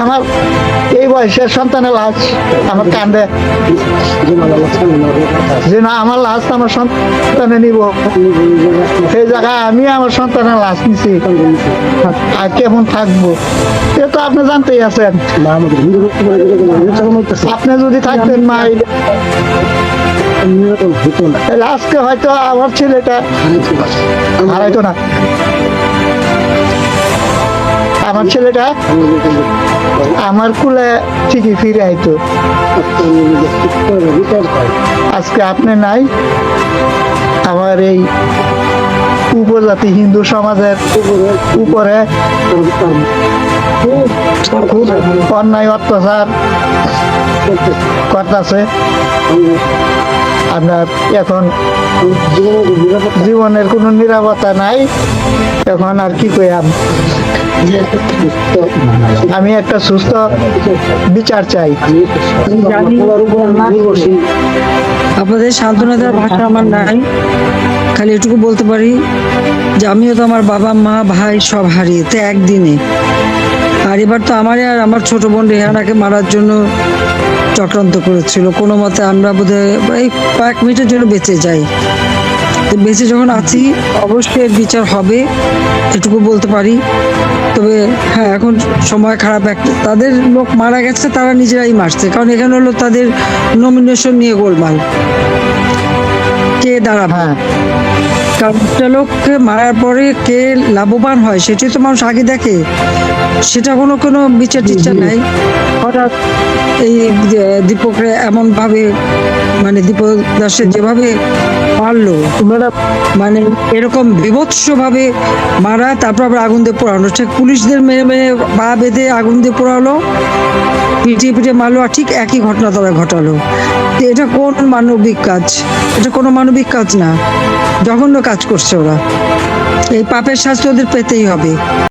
আমার এই বয়সের সন্তানের লাশ আমার কান্দে, যে না আমার লাশ আমার সন্তানে নিব, সেই জায়গায় আমি আমার সন্তানের লাশ নিছি, আর কেমন থাকবো এ তো আপনি জানতেই আছেন। আপনি যদি থাকতেন মা, তাহলে আজকে হয়তো আমার ছেলেটা হারাইতো না, আমার ছেলেটা আমার কুলে ঠিকই ফিরে আইতো। আজকে আপনি নাই, আমার এই উপজাতি হিন্দু সমাজের উপরে অন্যায় অত্যাচার করতেছে। আপনার এখন জীবনের কোনো নিরাপত্তা নাই, এখন আর কি কইয়াম। আমি একটা সুস্থ বিচার চাই। আপনাদের সান্ত্বনা দেওয়ার ভাষা আমার নাই, খালি এটুকু বলতে পারি যে আমিও তো আমার বাবা মা ভাই সব হারিয়েতে একদিনে, আর এবার তো আমারই আর আমার ছোট বোন রেহানাকে মারার জন্য চক্রান্ত করেছিল। কোনো মতে আমরা বোধহয় এই কয়েক মিনিটের জন্য বেঁচে যাই, তো বেঁচে যখন আছি অবশ্যই এর বিচার হবে, এটুকু বলতে পারি। তবে হ্যাঁ, এখন সময় খারাপ, একটা তাদের লোক মারা গেছে, তারা নিজেরাই মারছে, কারণ এখানে হলো তাদের নমিনেশন নিয়ে গোলমাল, কে দাঁড়াবে। হ্যাঁ, কারণ একটা লোককে মারার পরে কে লাভবান হয় সেটি তো মানুষ আগে দেখে, সেটা কোনো কোনো বিচার টিচার নাই। হঠাৎ এই দীপকরে এমন ভাবে, মানে দীপক দাসের যেভাবে মারলো, মানে এরকম বিভৎস ভাবে মারা, তারপর আবার আগুন দিয়ে পোড়ানো, ঠিক পুলিশদের মেরে মেরে পা বেঁধে আগুন দিয়ে পোড়ালো, পিটিয়ে পিটিয়ে মারলো, আর ঠিক একই ঘটনা তারা ঘটালো। তো এটা কোন মানবিক কাজ? এটা কোনো মানবিক কাজ না, জঘন্য কাজ করছে ওরা। এই পাপের শাস্তি ওদের পেতেই হবে।